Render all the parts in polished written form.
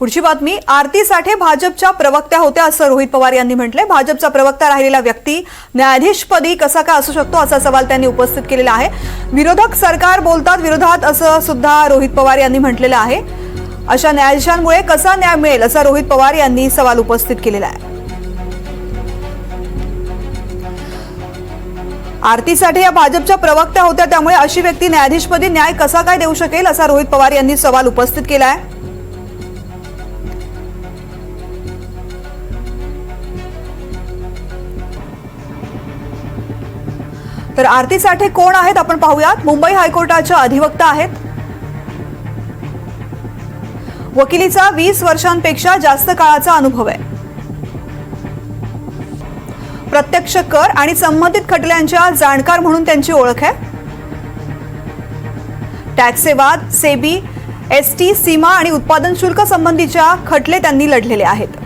पुढची बातमी, आरती साठे भाजपच्या प्रवक्त्या होत्या असं रोहित पवार यांनी म्हटलंय। भाजपचा प्रवक्ता राहिलेला व्यक्ती न्यायाधीशपदी कसा काय असू शकतो असा सवाल त्यांनी उपस्थित केलेला आहे। विरोधक सरकार बोलतात विरोधात असं सुद्धा रोहित पवार यांनी म्हटलेलं आहे। अशा न्यायाधीशांमुळे कसा न्याय मिळेल असा रोहित पवार यांनी सवाल उपस्थित केलेला आहे। आरती साठे या भाजपच्या प्रवक्त्या होत्या, त्यामुळे अशी व्यक्ती न्यायाधीशपदी न्याय कसा काय देऊ शकेल असा रोहित पवार यांनी सवाल उपस्थित केला आहे। तर आरती साठे कोण आहेत आपण पाहूयात। मुंबई हायकोर्टाच्या अधिवक्ता आहेत। वकिलीचा 20 वर्षांपेक्षा जास्त काळाचा अनुभव आहे। प्रत्यक्ष कर आणि संबंधित खटल्यांच्या जाणकार म्हणून त्यांची ओळख आहे। टॅक्सचे वाद, सेबी, एसटी, सीमा आणि उत्पादन शुल्क संबंधीच्या खटले त्यांनी लढलेले आहेत।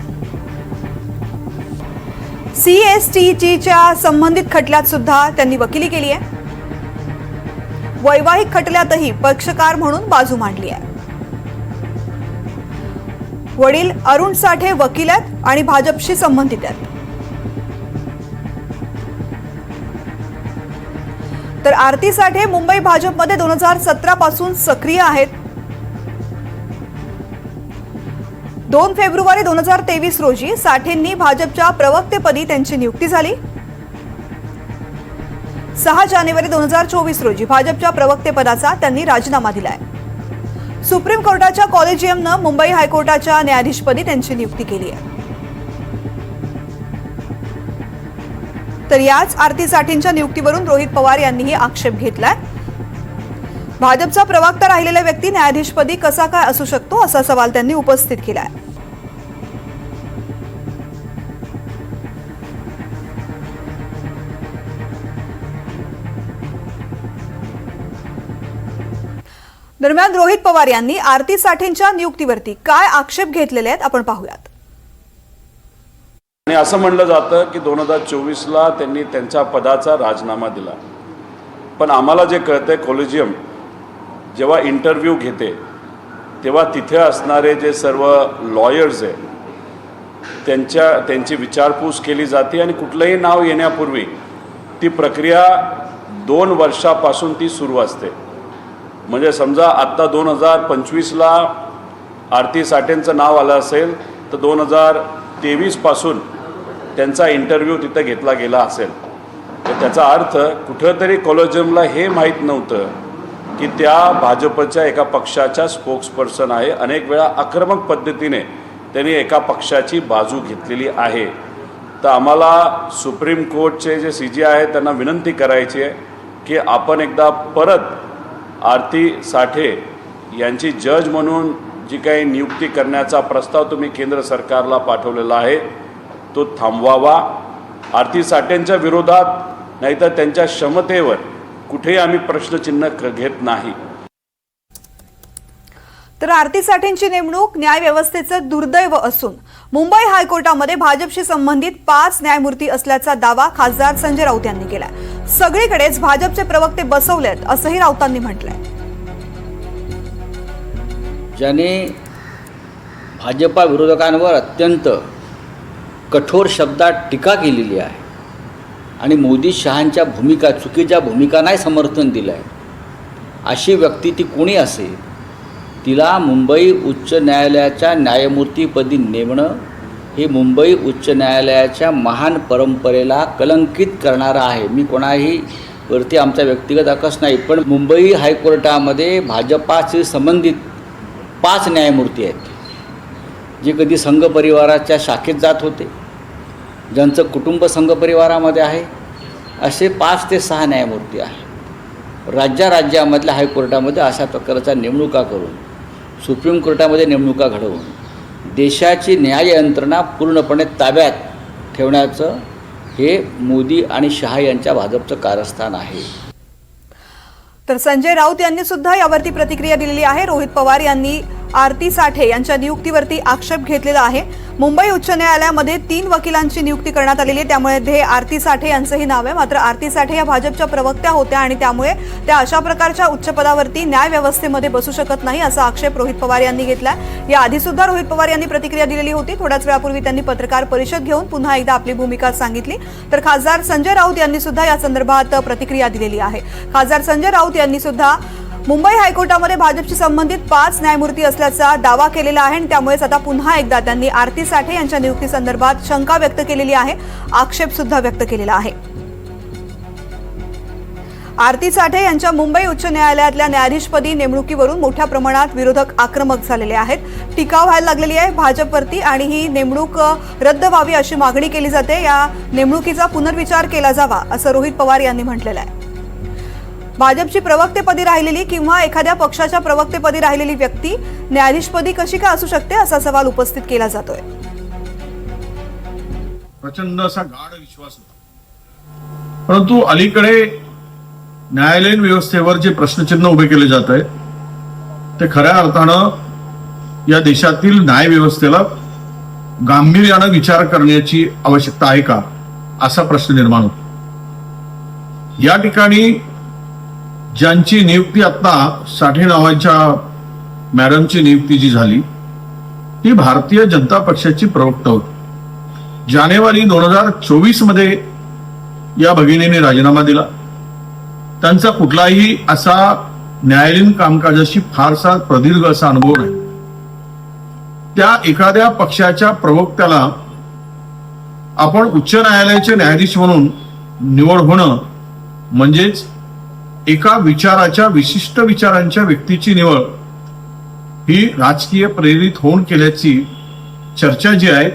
सीएसटीच्या संबंधित खटल्यात सुद्धा त्यांनी वकिली केली आहे। वैवाहिक खटल्यातही पक्षकार म्हणून बाजू मांडली आहे। वडील अरुण साठे वकील आहेत आणि भाजपशी संबंधित आहेत। तर आरती साठे मुंबई भाजपमध्ये 2017 पासून सक्रिय आहेत। 2 फेब्रुवारी 2023 रोजी साठेंनी भाजपच्या प्रवक्तेपदी त्यांची नियुक्ती झाली। 6 जानेवारी 2024 रोजी भाजपच्या प्रवक्तेपदाचा त्यांनी राजीनामा दिलाय। सुप्रीम कोर्टाच्या कॉलेजियमनं मुंबई हायकोर्टाच्या न्यायाधीशपदी त्यांची नियुक्ती केली आहे। तर याच आरती साठेंच्या नियुक्तीवरून रोहित पवार यांनीही आक्षेप घेतलाय। भाजपचा प्रवक्ता राहिलेला व्यक्ती न्यायाधीशपदी कसा काय असू शकतो असा सवाल त्यांनी उपस्थित केलाय। दरम्यान रोहित पवार यांनी आरती साठेंच्या नियुक्तीवरती काय आक्षेप घेतलेले आहेत आपण पाहूयात। आणि असं म्हणलं जातं की 2024ला त्यांनी त्यांच्या पदाचा राजीनामा दिला, पण आम्हाला जे कळतंय कॉलेजियम जेव्हा इंटरव्ह्यू घेते तेव्हा तिथे असणारे जे सर्व लॉयर्स आहे त्यांची विचारपूस केली जाते आणि कुठलंही नाव येण्यापूर्वी ती प्रक्रिया 2 वर्षापासून ती सुरू असते। म्हणजे समजा आत्ता 2025ला आरती साठेंचं नाव आलं असेल तर 2023 पासून त्यांचा इंटरव्ह्यू तिथं घेतला गेला असेल। तर त्याचा अर्थ कुठंतरी कॉलेजियमला हे माहीत नव्हतं की त्या भाजपच्या एका पक्षाच्या स्पोक्सपर्सन आहे। अनेक वेळा आक्रमक पद्धतीने त्यांनी एका पक्षाची बाजू घेतलेली आहे। तर आम्हाला सुप्रीम कोर्टचे जे CJ आहेत त्यांना विनंती करायची आहे की आपण एकदा परत आरती साठे यांची जज म्हणून जी काही नियुक्ती करण्याचा प्रस्ताव तुम्ही केंद्र सरकारला पाठवलेला आहे तो थांबवावा। आरती साठेंच्या विरोधात नाहीतर त्यांच्या क्षमतेवर कुठेही आम्ही प्रश्नचिन्ह घेत नाही। तर आरती साठेंची नेमणूक न्यायव्यवस्थेचं दुर्दैव असून मुंबई हायकोर्टामध्ये भाजपशी संबंधित 5 न्यायमूर्ती असल्याचा दावा खासदार संजय राऊत यांनी केलाय। सगळीकडेच भाजपचे प्रवक्ते बसवलेत असंही राऊतांनी म्हटलंय। ज्याने भाजपा विरोधकांवर अत्यंत कठोर शब्दात टीका केलेली आहे आणि मोदी शहांच्या चुकीच्या भूमिकांनाही समर्थन दिलं आहे, अशी व्यक्ती ती कोणी असेल तिला मुंबई उच्च न्यायालयाच्या न्यायमूर्तीपदी नेमणं हे मुंबई उच्च न्यायालयाच्या महान परंपरेला कलंकित करणारं आहे। मी कोणाही वरती आमचा व्यक्तिगत आकस नाही, पण मुंबई हायकोर्टामध्ये भाजपाशी संबंधित 5 न्यायमूर्ती आहेत जे कधी संघ परिवाराच्या शाखेत जात होते, ज्यांचं कुटुंब संघ परिवारामध्ये आहे, असे 5 ते 6 न्यायमूर्ती आहेत। राज्यामधल्या हायकोर्टामध्ये अशा प्रकारच्या नेमणुका करून सुप्रीम कोर्टामध्ये नेमणुका घडवून देशाची न्याय यंत्रणा पूर्णपणे ताब्यात ठेवण्याचं हे मोदी आणि शहा यांच्या भाजपचं कारस्थान आहे। तर संजय राऊत यांनी सुद्धा यावरती प्रतिक्रिया दिलेली आहे। रोहित पवार यांनी आरती साठे यांच्या नियुक्तीवरती आक्षेप घेतलेला आहे। मुंबई उच्च न्यायालयामध्ये 3 वकिलांची नियुक्ती करण्यात आलेली आहे, त्यामुळे आरती साठे यांचंही नाव आहे। मात्र आरती साठे या भाजपच्या प्रवक्त्या होत्या आणि त्यामुळे त्या अशा प्रकारच्या उच्च पदावरती न्याय व्यवस्थेमध्ये बसू शकत नाही असा आक्षेप रोहित पवार यांनी घेतलाय। याआधी सुद्धा रोहित पवार यांनी प्रतिक्रिया दिलेली होती। थोड्याच वेळापूर्वी त्यांनी पत्रकार परिषद घेऊन पुन्हा एकदा आपली भूमिका सांगितली। तर खासदार संजय राऊत यांनी सुद्धा या संदर्भात प्रतिक्रिया दिलेली आहे। खासदार संजय राऊत यांनी सुद्धा मुंबई हायकोर्टामध्ये भाजपशी संबंधित 5 न्यायमूर्ती असल्याचा दावा केलेला आहे आणि त्यामुळेच आता पुन्हा एकदा त्यांनी आरती साठे यांच्या नियुक्ती संदर्भात शंका व्यक्त केलेली आहे, आक्षेप सुद्धा व्यक्त केलेला आहे। आरती साठे यांच्या मुंबई उच्च न्यायालयातल्या न्यायाधीशपदी नेमणुकीवरून मोठ्या प्रमाणात विरोधक आक्रमक झालेले आहेत। टीका व्हायला लागलेली आहे भाजपवरती आणि ही नेमणूक रद्द व्हावी अशी मागणी केली जाते। या नेमणुकीचा पुनर्विचार केला जावा असं रोहित पवार यांनी म्हटलेलं आहे। भाजपची प्रवक्तेपदी राहिलेली किंवा एखाद्या पक्षाच्या प्रवक्तेपदी राहिलेली व्यक्ती न्यायाधीशपदी कशी काय असू शकते असा सवाल उपस्थित केला जातोय। प्रचंड असा गाढ विश्वास होता, परंतु अलीकडे न्यायालयीन व्यवस्थेवर जे प्रश्नचिन्ह उभे केले जात आहे ते खऱ्या अर्थानं या देशातील न्याय व्यवस्थेला गांभीर्यानं विचार करण्याची आवश्यकता आहे का असा प्रश्न निर्माण होतो। या ठिकाणी ज्यांची नियुक्ती आता साठे नावाच्या मॅडमची नियुक्ती जी झाली ती भारतीय जनता पक्षाची प्रवक्ता होती। जानेवारी 2024 मध्ये या भगिनीने राजीनामा दिला। त्यांचा कुठलाही असा न्यायालयीन कामकाजाशी फारसा प्रदीर्घ असा अनुभव नाही। त्या एखाद्या पक्षाच्या प्रवक्त्याला आपण उच्च न्यायालयाचे न्यायाधीश म्हणून निवड होणं म्हणजेच एका विचाराच्या विशिष्ट विचारांच्या व्यक्तीची निवड ही राजकीय प्रेरित होऊन केल्याची चर्चा जी आहे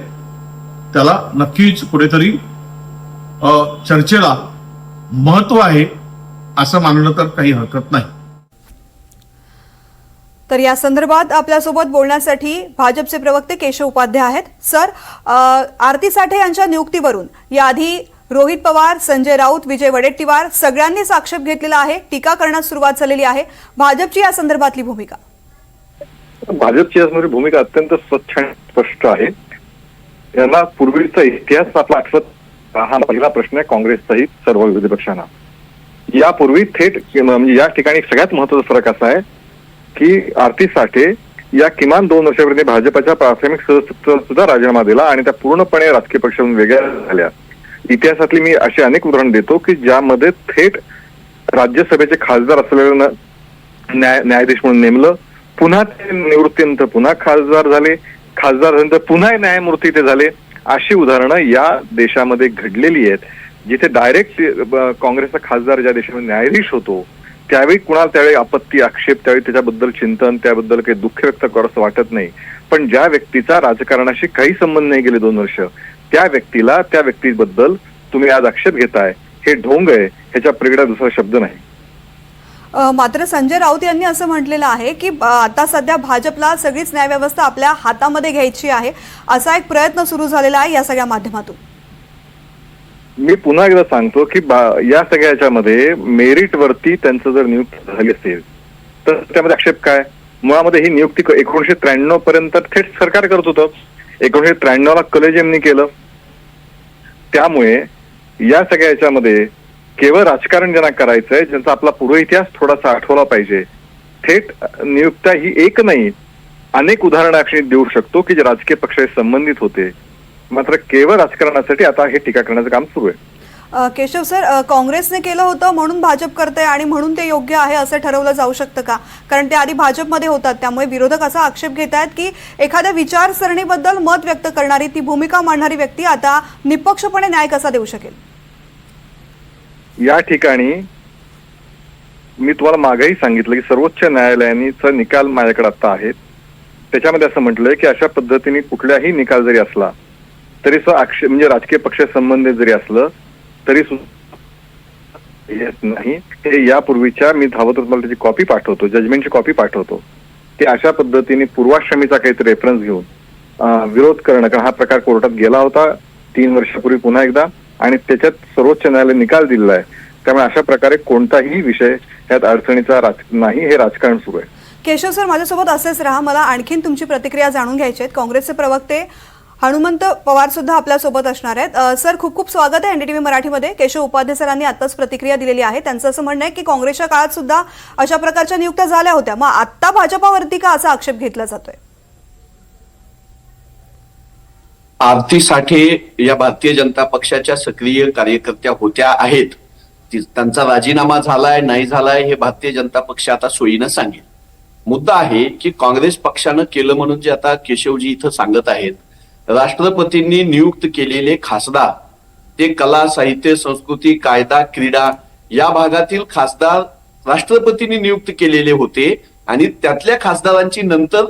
त्याला नक्कीच कुठेतरी चर्चेला महत्व आहे असं मानलं तर काही हरकत नाही। तर या संदर्भात आपल्यासोबत बोलण्यासाठी भाजपचे प्रवक्ते केशव उपाध्याय आहेत। सर, आरती साठे यांच्या नियुक्तीवरून याआधी रोहित पवार, संजय राऊत, विजय वडेट्टीवार सगळ्यांनीच आक्षेप घेतलेला आहे, टीका करण्यास सुरुवात झालेली आहे। भाजपची या संदर्भातली भूमिका? भाजपची यासंदर्भात भूमिका अत्यंत स्वच्छ आणि स्पष्ट आहे। याला पूर्वीचा इतिहास आपला आठवत हा पहिला प्रश्न आहे काँग्रेससहित सर्व विरोधी पक्षांना। यापूर्वी थेट म्हणजे या ठिकाणी सगळ्यात महत्त्वाचा फरक असा आहे की आरती साठे या किमान 2 वर्षापूर्वी भाजपच्या प्राथमिक सदस्यत्वाचा सुद्धा राजीनामा दिला आणि त्या पूर्णपणे राजकीय पक्षातून वेगळ्या झाल्या। इतिहासातली मी अशी अनेक उदाहरण देतो की ज्यामध्ये थेट राज्यसभेचे खासदार असलेले न्यायाधीश म्हणून नेमलं, पुन्हा ते निवृत्तीनंतर पुन्हा खासदार झाले, खासदार झाल्यानंतर पुन्हा न्यायमूर्ती ते झाले। अशी उदाहरणं या देशामध्ये घडलेली आहेत, जिथे डायरेक्ट काँग्रेसचा खासदार ज्या देशामध्ये न्यायाधीश होतो त्यावेळी कुणाला त्यावेळी आपत्ती, आक्षेप, त्यावेळी त्याच्याबद्दल चिंतन, त्याबद्दल काही दुःख व्यक्त करावं वाटत नाही। पण ज्या व्यक्तीचा राजकारणाशी काही संबंध नाही गेले 2 वर्ष, त्या व्यक्तीबद्दल तुम्ही आज आक्षेप घेताय, हे ढोंग आहे, ह्याच्या पलीकडे दुसरा शब्द नाही। मात्र संजय राऊत यांनी असं म्हटलेलं आहे की आता सध्या भाजपला सगळीच न्यायव्यवस्था आपल्या हातामध्ये घ्यायची आहे, असा एक प्रयत्न सुरू झालेला आहे या सगळ्या माध्यमातून। मी पुन्हा एकदा सांगतो की या सगळ्याच्यामध्ये मेरिट वरती त्यांचं जर नियुक्ती झाली असेल तर त्यामध्ये आक्षेप काय? मुळामध्ये ही नियुक्ती 1993 पर्यंत थेट सरकार करत होतं। 1993 ला कलेजियमनी केलं। त्यामुळे या सगळ्या याच्यामध्ये केवळ राजकारण ज्यांना करायचंय, ज्यांचा आपला पूर्व इतिहास थोडासा आठवला पाहिजे, थेट नियुक्त्या ही एक नाही अनेक उदाहरणं अशी देऊ शकतो की जे राजकीय पक्षाशी संबंधित होते, मात्र केवळ राजकारणासाठी आता हे टीका करण्याचं काम सुरू आहे। केशव सर, काँग्रेसने केलं होतं म्हणून भाजप करते आणि म्हणून ते योग्य आहे असं ठरवलं जाऊ शकतं का? कारण ते आधी भाजपमध्ये होतात, त्यामुळे विरोधक असा आक्षेप घेत आहेत की एखाद्या विचारसरणीबद्दल मत व्यक्त करणारी, ती भूमिका मांडणारी व्यक्ती आता निपक्षपणे न्याय कसा देऊ शकेल? या ठिकाणी मी तुम्हाला मागेही सांगितलं की सर्वोच्च न्यायालयाचा निकाल माझ्याकडे आता आहेत, त्याच्यामध्ये असं म्हटलंय की अशा पद्धतीने कुठलाही निकाल जरी असला तरी आक्षेप म्हणजे राजकीय पक्ष संबंधित जरी असलं तरी नाही, हे यापूर्वीच्या मी धावत तुम्हाला त्याची कॉपी पाठवतो, जजमेंटची कॉपी पाठवतो, ते अशा पद्धतीने पूर्वाश्रमीचा काहीतरी रेफरन्स घेऊन विरोध करणं, कारण हा प्रकार कोर्टात गेला होता 3 वर्षापूर्वी पुन्हा एकदा आणि त्याच्यात सर्वोच्च न्यायालय निकाल दिलेला आहे। त्यामुळे अशा प्रकारे कोणताही विषय यात अडचणीचा नाही, हे राजकारण सुरू आहे। केशव सर, माझ्यासोबत असेच राहा. मला आणखीन तुमची प्रतिक्रिया जाणून घ्यायची आहे. काँग्रेसचे प्रवक्ते हनुमंत पवार सुद्धा आपल्या सोबत असणार आहेत. सर, खूप खूप स्वागत आहे एनडीटीव्ही मराठीमध्ये. केशव उपाध्ये सरांनी आताच प्रतिक्रिया दिलेली आहे. त्यांचं असं म्हणणं आहे की काँग्रेसच्या काळात सुद्धा अशा प्रकारच्या नियुक्त्या झाल्या होत्या, मग आता भाजपावरती का असा आक्षेप घेतला जातोय? आरती साठे या भारतीय जनता पक्षाच्या सक्रिय कार्यकर्त्या होत्या आहेत. त्यांचा राजीनामा झालाय नाही झालाय हे भारतीय जनता पक्ष आता सोयीनं सांगेल. मुद्दा आहे की काँग्रेस पक्षानं केलं म्हणून जे आता केशवजी इथं सांगत आहेत, राष्ट्रपतींनी नियुक्त केलेले खासदार ते कला, साहित्य, संस्कृती, कायदा, क्रीडा या भागातील खासदार राष्ट्रपतींनी नियुक्त केलेले होते आणि त्यातल्या खासदारांची नंतर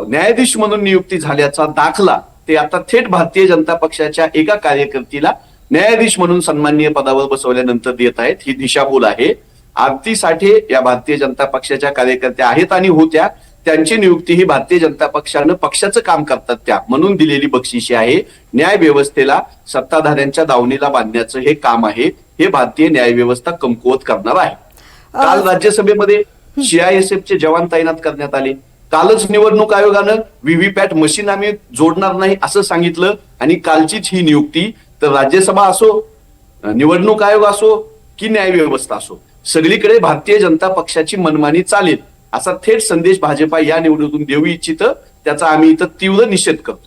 न्यायाधीश म्हणून नियुक्ती झाल्याचा दाखला ते आता थेट भारतीय जनता पक्षाच्या एका कार्यकर्तीला न्यायाधीश म्हणून सन्माननीय पदावर बसवल्यानंतर देत आहेत. ही दिशाभूल आहे. आरती साठे या भारतीय जनता पक्षाच्या कार्यकर्त्या आहेत आणि होत्या. त्यांची नियुक्ती ही भारतीय जनता पक्षानं पक्षाचं काम करतात त्या म्हणून दिलेली बक्षिशी आहे. न्याय व्यवस्थेला सत्ताधाऱ्यांच्या दावणीला बांधण्याचं हे काम आहे. हे भारतीय न्याय व्यवस्था कमकुवत करणार आहे. काल राज्यसभेमध्ये सीआयएसएफचे जवान तैनात करण्यात आले. कालच निवडणूक आयोगानं व्हीव्हीपॅट मशीन आम्ही जोडणार नाही असं सांगितलं आणि कालचीच ही नियुक्ती. तर राज्यसभा असो, निवडणूक आयोग असो की न्याय व्यवस्था असो, सगळीकडे भारतीय जनता पक्षाची मनमानी चालेल असा थेट संदेश भाजपा या निवडणुकीतून देऊ इच्छितं. त्याचा आम्ही इथं तीव्र निषेध करतो.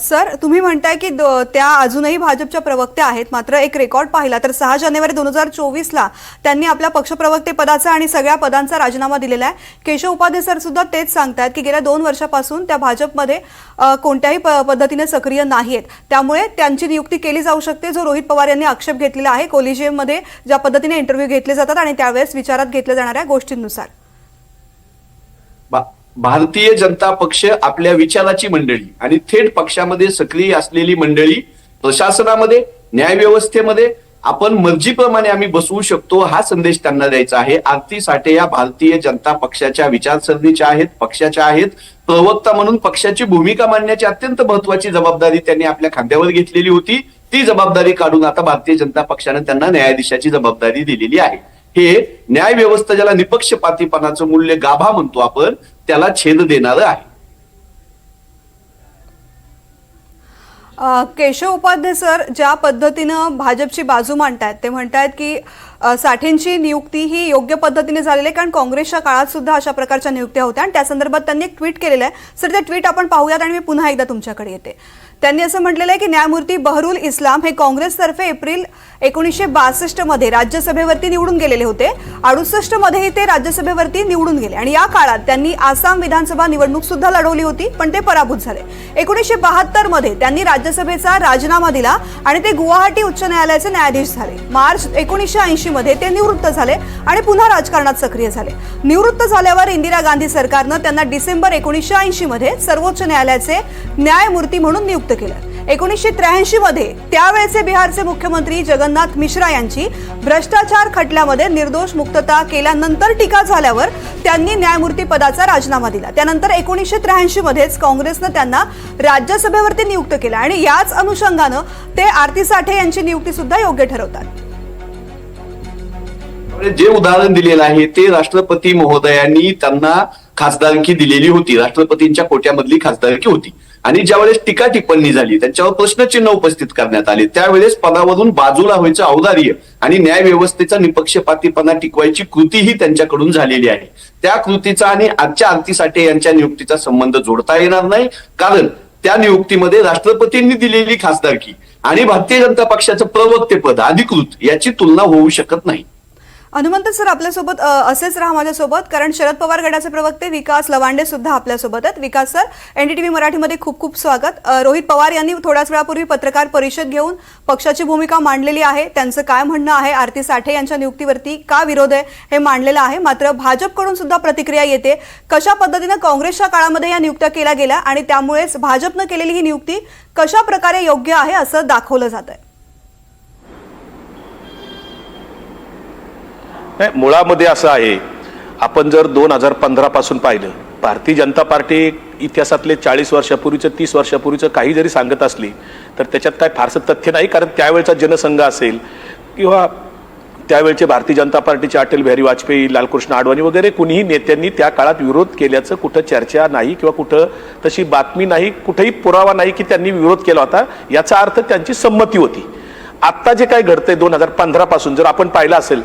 सर, तुम्ही म्हणताय की त्या अजूनही भाजपच्या प्रवक्त्या आहेत, मात्र एक रेकॉर्ड पाहिला तर 6 जानेवारी 2024ला त्यांनी आपल्या पक्षप्रवक्ते पदाचा आणि सगळ्या पदांचा राजीनामा दिलेला आहे. केशव उपाध्ये सर सुद्धा तेच सांगतात की गेल्या 2 वर्षापासून त्या भाजपमध्ये कोणत्याही पद्धतीने सक्रिय नाहीत. त्यामुळे त्यांची नियुक्ती केली जाऊ शकते, जो रोहित पवार यांनी आक्षेप घेतलेला आहे कोलिजियममध्ये ज्या पद्धतीने इंटरव्ह्यू घेतले जातात आणि त्यावेळेस विचारात घेतल्या जाणाऱ्या गोष्टींनुसार. भारतीय जनता पक्ष आपल्या विचाराची मंडळी आणि थेट पक्षामध्ये सक्रिय असलेली मंडळी प्रशासनामध्ये, न्याय व्यवस्थेमध्ये आपण मर्जीप्रमाणे आम्ही बसवू शकतो हा संदेश त्यांना द्यायचा आहे. आरती साठे या भारतीय जनता पक्षाच्या विचारसरणीच्या आहेत, पक्षाच्या आहेत. प्रवक्ता म्हणून पक्षाची भूमिका मांडण्याची अत्यंत महत्वाची जबाबदारी त्यांनी आपल्या खांद्यावर घेतलेली होती. ती जबाबदारी काढून आता भारतीय जनता पक्षाने त्यांना न्यायाधीशाची जबाबदारी दिलेली आहे. हे न्याय व्यवस्था ज्याला निपक्षपातीपणाचं मूल्य गाभा म्हणतो आपण, त्याला छेद देणारं आहे. केशव उपाध्ये सर ज्या पद्धतीनं भाजपची बाजू मांडतायत ते म्हणतायत की साठेंची नियुक्ती ही योग्य पद्धतीने झालेली आहे, कारण काँग्रेसच्या काळात सुद्धा अशा प्रकारच्या नियुक्त्या होत्या आणि त्या संदर्भात त्यांनी एक ट्विट केलेलं आहे. सर, ते ट्विट आपण पाहूयात आणि मी पुन्हा एकदा तुमच्याकडे येते. त्यांनी असं म्हटलेलं आहे की न्यायमूर्ती बहरुल इस्लाम हे काँग्रेसतर्फे एप्रिल 1962 मध्ये राज्यसभेवरती निवडून गेलेले होते. 68 मध्येही ते राज्यसभेवरती निवडून गेले आणि या काळात त्यांनी आसाम विधानसभा निवडणूक सुद्धा लढवली होती, पण ते पराभूत झाले. 1972 मध्ये त्यांनी राज्यसभेचा राजीनामा दिला आणि ते गुवाहाटी उच्च न्यायालयाचे न्यायाधीश झाले. मार्च 1980 मध्ये ते निवृत्त झाले आणि पुन्हा राजकारणात सक्रिय झाले. निवृत्त झाल्यावर इंदिरा गांधी सरकारनं त्यांना डिसेंबर 1980 मध्ये सर्वोच्च न्यायालयाचे न्यायमूर्ती म्हणून नियुक्त केलं. 1983 मध्ये त्यावेळेचे बिहारचे मुख्यमंत्री जगन्नाथ मिश्रा यांची भ्रष्टाचार खटल्यामध्ये निर्दोष मुक्तता केल्यानंतर टीका झाल्यावर त्यांनी न्यायमूर्ती पदाचा राजीनामा दिला. त्यानंतर 1983 मध्येच काँग्रेसनं त्यांना राज्यसभेवरती नियुक्त केलं आणि याच अनुषंगानं ते आरती साठे यांची नियुक्ती सुद्धा योग्य ठरवतात. जे उदाहरण दिलेलं आहे ते राष्ट्रपती महोदयांनी त्यांना खासदारकी दिलेली होती. राष्ट्रपतींच्या कोट्यामधली खासदारकी होती आणि ज्यावेळेस टीका टिप्पणी झाली, त्यांच्यावर प्रश्नचिन्ह उपस्थित करण्यात आले, त्यावेळेस पदावरून बाजूला व्हायचं औदार्य आणि न्याय व्यवस्थेचा निपक्षपातीपणा टिकवायची कृतीही त्यांच्याकडून झालेली आहे. त्या कृतीचा आणि आजच्या आरती साठे यांच्या नियुक्तीचा संबंध जोडता येणार नाही, कारण त्या नियुक्तीमध्ये राष्ट्रपतींनी दिलेली खासदारकी आणि भारतीय जनता पक्षाचं प्रवक्तेपद अधिकृत याची तुलना होऊ शकत नाही. हनुमंत सर, आपल्यासोबत असेच राहा माझ्यासोबत, कारण शरद पवार गटाचे प्रवक्ते विकास लवांडे सुद्धा आपल्यासोबत आहेत. विकास सर, एनडीटीव्ही मराठीमध्ये खूप खूप स्वागत. रोहित पवार यांनी थोड्याच वेळापूर्वी पत्रकार परिषद घेऊन पक्षाची भूमिका मांडलेली आहे. त्यांचं काय म्हणणं आहे, आरती साठे यांच्या नियुक्तीवरती का विरोध आहे हे मांडलेलं आहे. मात्र भाजपकडून सुद्धा प्रतिक्रिया येते. कशा पद्धतीनं काँग्रेसच्या काळामध्ये या नियुक्त्या केल्या गेल्या आणि त्यामुळेच भाजपनं केलेली ही नियुक्ती कशा प्रकारे योग्य आहे असं दाखवलं जात आहे. मुळामध्ये असं आहे, आपण जर 2015 पासून पाहिलं, भारतीय जनता पार्टी इतिहासातले 40 वर्षापूर्वीचं 30 वर्षापूर्वीचं काही जरी सांगत असली तर त्याच्यात काय फारसं तथ्य नाही, कारण त्यावेळेचा जनसंघ असेल किंवा त्यावेळचे भारतीय जनता पार्टीचे अटल बिहारी वाजपेयी, लालकृष्ण अडवाणी वगैरे कुणीही नेत्यांनी त्या काळात विरोध केल्याचं कुठं चर्चा नाही किंवा कुठं तशी बातमी नाही, कुठेही पुरावा नाही की त्यांनी विरोध केला होता. याचा अर्थ त्यांची संमती होती. आत्ता जे काय घडतंय 2015 पासून जर आपण पाहिलं असेल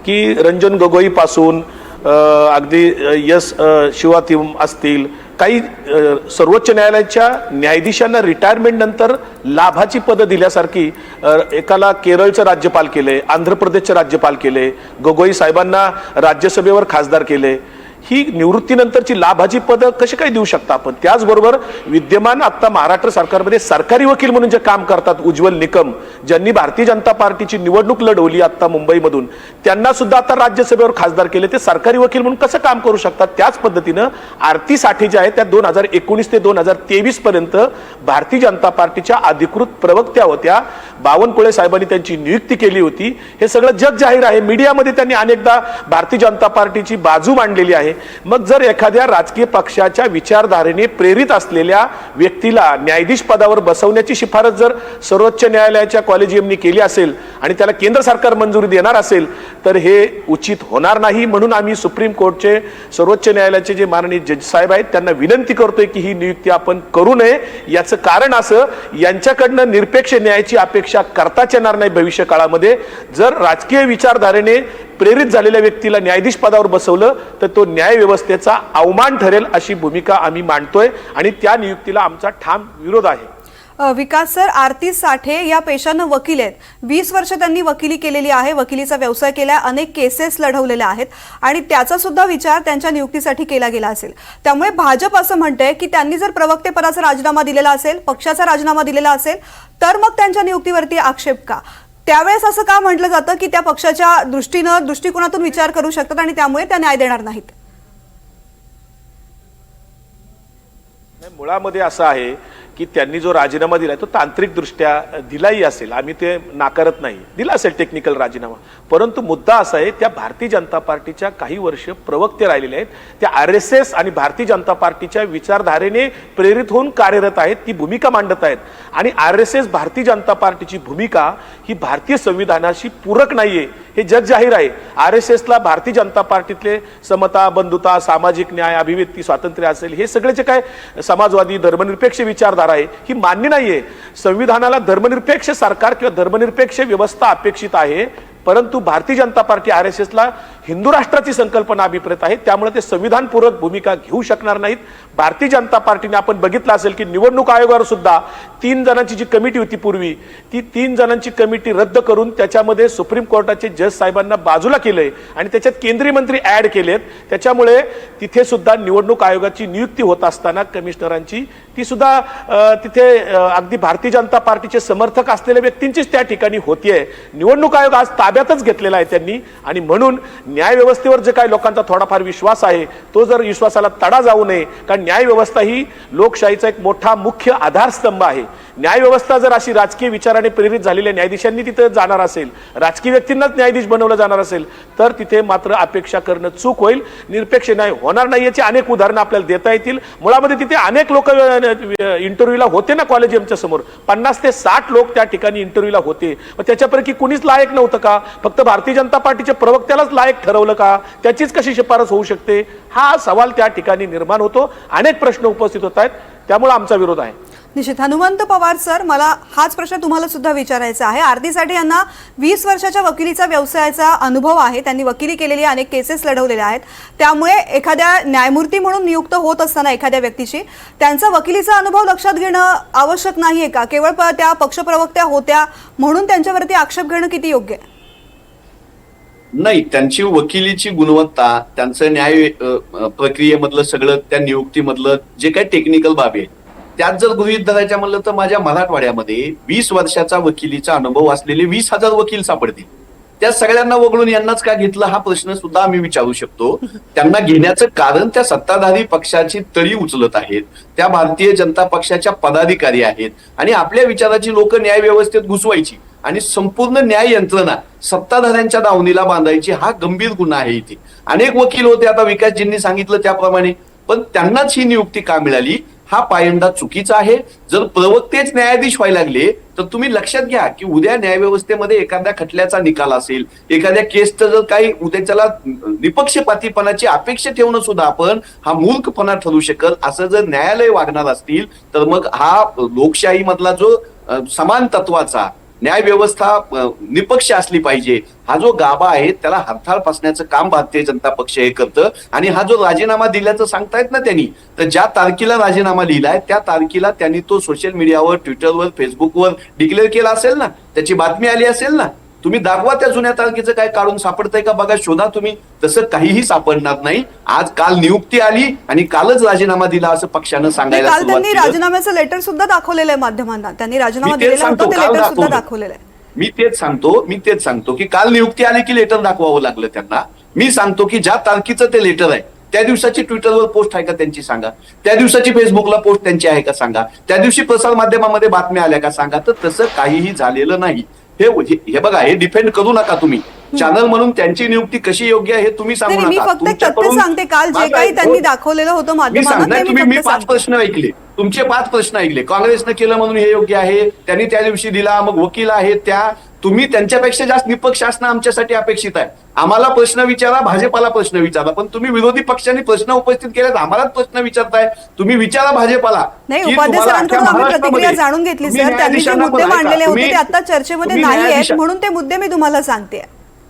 की रंजन गोगोई पासून अगदी यस शिवातिम असतील, काही सर्वोच्च न्यायालयाच्या न्यायाधीशांना रिटायरमेंट नंतर लाभाची पदं दिल्यासारखी एकाला केरळचं राज्यपाल केले, आंध्र प्रदेशचे राज्यपाल केले, गोगोई साहेबांना राज्यसभेवर खासदार केले. ही निवृत्तीनंतरची लाभाची पदं कशी काय देऊ शकता आपण? त्याचबरोबर विद्यमान आता महाराष्ट्र सरकारमध्ये सरकारी वकील म्हणून जे काम करतात उज्ज्वल निकम, ज्यांनी भारतीय जनता पार्टीची निवडणूक लढवली आता मुंबईमधून, त्यांना सुद्धा आता राज्यसभेवर खासदार केले. ते सरकारी वकील म्हणून कसं काम करू शकतात? त्याच पद्धतीनं आरती साठे ज्या आहेत त्या 2019 ते 2023 पर्यंत भारतीय जनता पार्टीच्या अधिकृत प्रवक्त्या होत्या. बावनकुळे साहेबांनी त्यांची नियुक्ती केली होती. हे सगळं जग जाहीर आहे. मीडियामध्ये त्यांनी अनेकदा भारतीय जनता पार्टीची बाजू मांडलेली आहे. मग जर एखाद्या राजकीय पक्षाच्या विचारधारेने प्रेरित असलेल्या व्यक्तीला न्यायाधीश पदावर बसवण्याची शिफारस जर सर्वोच्च न्यायालयाच्या कॉलेजियमनी केली असेल आणि त्याला केंद्र सरकार मंजुरी देणार असेल तर हे उचित होणार नाही. म्हणून आम्ही सुप्रीम कोर्टचे, सर्वोच्च न्यायालयाचे जे माननीय जज साहेब आहेत त्यांना विनंती करतोय की ही नियुक्ती आपण करू नये. याचं कारण असं, यांच्याकडनं निरपेक्ष न्यायाची अपेक्षा करताच येणार नाही भविष्य काळामध्ये. जर राजकीय विचारधारेने प्रेरित झालेल्या व्यक्तीला न्यायाधीश पदावर बसवलं तर तो न्याय व्यवस्थेचा अवमान ठरेल अशी भूमिका आम्ही मांडतोय आणि त्या नियुक्तीला आमचा ठाम विरोध आहे. विकास सर, आरती साठे या पेशानं वकील आहेत. 20 वर्ष त्यांनी वकिली केलेली आहे, वकिलीचा व्यवसाय केला, अनेक केसेस लढवलेल्या आहेत आणि त्याचा सुद्धा विचार त्यांच्या नियुक्तीसाठी केला गेला असेल. त्यामुळे भाजप असं म्हणते की त्यांनी जर प्रवक्तेपदाचा राजीनामा दिलेला असेल, पक्षाचा राजीनामा दिलेला असेल तर मग त्यांच्या नियुक्तीवरती आक्षेप का? त्यावेळेस असं का म्हटलं जातं की त्या पक्षाच्या दृष्टिकोनातून विचार करू शकतात आणि त्यामुळे त्या न्याय देणार नाहीत? मुळामध्ये असं आहे की त्यांनी जो राजीनामा दिलाय तो तांत्रिकदृष्ट्या दिलाही असेल, आम्ही ते नाकारत नाही, दिला असेल टेक्निकल राजीनामा. परंतु मुद्दा असा आहे, त्या भारतीय जनता पार्टीच्या काही वर्ष प्रवक्ते राहिलेले आहेत, त्या RSS आणि भारतीय जनता पार्टीच्या विचारधारेने प्रेरित होऊन कार्यरत आहेत, ती भूमिका मांडत आहेत. आणि RSS भारतीय जनता पार्टीची भूमिका ही भारतीय संविधानाशी पूरक नाहीये, हे जग जाहीर आहे. RSSला भारतीय जनता पार्टीतले समता, बंधुता, सामाजिक न्याय, अभिव्यक्ती स्वातंत्र्य असेल, हे सगळे जे काय समाजवादी धर्मनिरपेक्ष विचारधारा आहे ही मान्य नाहीये. संविधानाला धर्मनिरपेक्ष सरकार किंवा धर्मनिरपेक्ष व्यवस्था अपेक्षित आहे, परंतु भारतीय जनता पार्टी RSSला हिंदू राष्ट्राची संकल्पना अभिप्रेत आहे, त्यामुळे ते संविधानपूरक भूमिका घेऊ शकणार नाहीत. भारतीय जनता पार्टीने आपण बघितलं असेल की निवडणूक आयोगावर सुद्धा 3 जणांची जी कमिटी होती पूर्वी, ती 3 जणांची कमिटी रद्द करून त्याच्यामध्ये सुप्रीम कोर्टाचे जज साहेबांना बाजूला केलंय आणि त्याच्यात केंद्रीय मंत्री ऍड केलेत. त्याच्यामुळे तिथे सुद्धा निवडणूक आयोगाची नियुक्ती होत असताना कमिशनरांची ती सुद्धा तिथे अगदी भारतीय जनता पार्टीचे समर्थक असलेल्या व्यक्तींचीच त्या ठिकाणी होतीये. निवडणूक आयोग आज ताब्यातच घेतलेला आहे त्यांनी. आणि म्हणून न्याय व्यवस्थेवर जे काही लोकांचा थोडाफार विश्वास आहे तो जर विश्वासाला तडा जाऊ नये, कारण न्याय व्यवस्था ही लोकशाहीचा एक मोठा मुख्य आधारस्तंभ आहे. न्याय व्यवस्था जर अशी राजकीय विचाराने प्रेरित झालेल्या न्यायाधीशांनी तिथे जाणार असेल, राजकीय व्यक्तींनाच न्यायाधीश बनवलं जाणार असेल तर तिथे मात्र अपेक्षा करणं चूक होईल. निरपेक्ष न्याय होणार नाही याची अनेक उदाहरणं आपल्याला देता येतील. मुळामध्ये तिथे अनेक लोक इंटरव्ह्यूला होते ना कॉलेजियमच्या समोर, 50 ते 60 लोक त्या ठिकाणी इंटरव्ह्यूला होते. मग त्याच्यापैकी कुणीच लायक नव्हतं का? फक्त भारतीय जनता पार्टीच्या प्रवक्त्यालाच लायक ठरवलं का? त्याचीच कशी शिफारस होऊ शकते? हा सवाल त्या ठिकाणी निर्माण होतो. अनेक प्रश्न उपस्थित होत आहेत, त्यामुळे आमचा विरोध आहे. निश्चित. हनुमंत पवार सर, मला हाच प्रश्न तुम्हाला सुद्धा विचारायचा आहे. आरती साठे यांना 20 वर्षाच्या वकिलीचा व्यवसायाचा अनुभव आहे, त्यांनी वकिली केलेली, अनेक केसेस लढवलेल्या आहेत. त्यामुळे एखाद्या न्यायमूर्ती म्हणून नियुक्त होत असताना एखाद्या व्यक्तीची त्यांचा वकिलीचा अनुभव लक्षात घेणं आवश्यक नाहीये का? केवळ त्या पक्षप्रवक्त्या होत्या म्हणून त्यांच्यावरती आक्षेप घेणं किती योग्य आहे? नाही, त्यांची वकिलीची गुणवत्ता, त्यांचं न्याय प्रक्रियेमधलं सगळं, त्या नियुक्तीमधलं जे काही टेक्निकल बाबी आहे त्यात जर गृहीत धरायच्या म्हणलं तर माझ्या मराठवाड्यामध्ये 20 वर्षाचा वकिलीचा अनुभव असलेले 20,000 वकील सापडतील. त्या सगळ्यांना वगळून यांनाच का घेतलं हा प्रश्न सुद्धा आम्ही विचारू शकतो. त्यांना घेण्याचं कारण त्या सत्ताधारी पक्षाची तळी उचलत आहेत, त्या भारतीय जनता पक्षाच्या पदाधिकारी आहेत आणि आपल्या विचाराची लोक न्याय व्यवस्थेत घुसवायची आणि संपूर्ण न्याय यंत्रणा सत्ताधाऱ्यांच्या दावणीला बांधायची, हा गंभीर गुन्हा आहे. इथे अनेक वकील होते, आता विकासजींनी सांगितलं त्याप्रमाणे, पण त्यांनाच ही नियुक्ती का मिळाली हा पायंडा चुकीचा आहे. जर प्रवक्तेच न्यायाधीश व्हायला लागले तर तुम्ही लक्षात घ्या की उद्या न्यायव्यवस्थेमध्ये एखाद्या खटल्याचा निकाल असेल, एखाद्या केसचं जर काही उद्या त्याला निपक्षपातीपणाची अपेक्षा ठेवणं सुद्धा आपण हा मूर्खपणा ठरू शकल. असं जर न्यायालय वागणार असतील तर मग हा लोकशाही मधला जो समान तत्वाचा न्याय व्यवस्था निपक्ष असली पाहिजे हा जो गाभा आहे त्याला हरताळ फासण्याचं काम भारतीय जनता पक्ष हे करतं. आणि हा जो राजीनामा दिल्याचं सांगतायत ना त्यांनी, तर ज्या तारखेला राजीनामा लिहिलाय त्या तारखेला त्यांनी तो सोशल मीडियावर, ट्विटरवर, फेसबुकवर डिक्लेअर केला असेल ना, त्याची बातमी आली असेल ना. तुम्ही दाखवा त्या जुन्या तारखेचं काय काढून सापडतंय का बघा, शोधा तुम्ही. तसं काहीही सापडणार नाही. आज काल नियुक्ती आली आणि कालच राजीनामा दिला असं पक्षानं सांगायला काल सुरुवात त्यांनी केली. राजीनाम्याचं लेटर सुद्धा दाखवलेलं आहे माध्यमांना. त्यांनी राजीनामा मी तेच दिलेला होता, सांगतो, ते काल लेटर सुद्धा दाखवलं. दाखवलेलं आहे. मी तेच सांगतो की काल नियुक्ती आली की लेटर दाखवावं लागलं त्यांना. मी सांगतो की ज्या तारखेचं ते लेटर आहे त्या दिवसाची ट्विटरवर पोस्ट आहे का त्यांची सांगा, त्या दिवसाची फेसबुकला पोस्ट त्यांची आहे का सांगा, त्या दिवशी प्रसार माध्यमामध्ये बातम्या आल्या का सांगा. तर तसं काहीही झालेलं नाही. हे बघा, हे डिफेंड करू नका तुम्ही. चॅनल म्हणून त्यांची नियुक्ती कशी योग्य आहे हे तुम्ही सांगू नाही, मी नका. फक्त एक तथ्य तुमच्याकडून सांगते. काल जे माझा काही एक त्यांनी बोल- दाखवलेलं होतं मी माध्यमांना सांगणार, ते तुम्ही मी मी फक्त 5 सांगते. प्रश्न ऐकले, तुमचे 5 प्रश्न ऐकले. काँग्रेसनं केलं म्हणून हे योग्य आहे, त्यांनी त्या दिवशी दिला, मग वकील आहेत त्या. तुम्ही त्यांच्यापेक्षा जास्त निपक्ष असणं आमच्यासाठी अपेक्षित आहे. आम्हाला प्रश्न विचारा, भाजपाला प्रश्न विचारा, पण तुम्ही विरोधी पक्षांनी प्रश्न उपस्थित केले आम्हालाच प्रश्न विचारताय. तुम्ही विचारा भाजपाला. नाही, की उपाध्याय तुम्हाला सरांकडून अख्ख्या आम्ही प्रतिक्रिया महाराष्ट्रामध्ये जाणून घेतली तुम्ही सर. त्यांनी जे न्यायाधीशांना मुद्दे पण ऐका, मांडलेले होते तुम्ही- ते आता चर्चेमध्ये तुम्ही नाही आहेत, न्यायाधीशा- म्हणून ते मुद्दे मी तुम्हाला सांगते.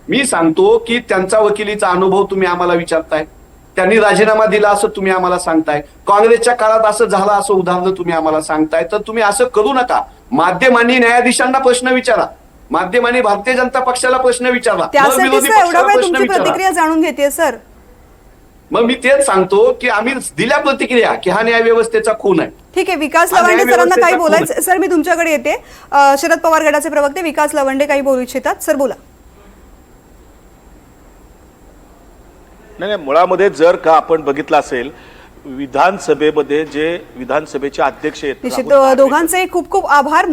मी सांगतो की त्यांचा वकिलीचा अनुभव तुम्ही आम्हाला विचारताय, त्यांनी राजीनामा दिला असं तुम्ही आम्हाला सांगताय, काँग्रेसच्या काळात असं झालं असं उदाहरण तुम्ही आम्हाला सांगताय. तर तुम्ही असं करू नका. माध्यमांनी न्यायाधीशांना प्रश्न विचारा, माध्यमांनी भारतीय जनता पक्षाला प्रश्न विचारा, मग त्यासाठी विरोधी सर एवढा पक्षाला वेळ प्रश्न तुमची विचारा. प्रतिक्रिया जाणून घेते सर. मग मी तेच सांगतो की आम्ही दिल्या प्रतिक्रिया की हा न्याय व्यवस्थेचा खून आहे. ठीक आहे, विकास हा लवंडे सरांना न्यायव्यवस्थेचा काही खून बोलायचं. सर मी तुमच्याकडे येते. शरद पवार गटाचे प्रवक्ते विकास लवंडे काही बोलू इच्छितात. सर बोला. नाही, मुळामध्ये जर का आपण बघितलं असेल विधानसभेमध्ये जे विधानसभेचे अध्यक्ष आहेत निश्चित राहुल ठाकरे, दोघांचे खूप खूप आभार.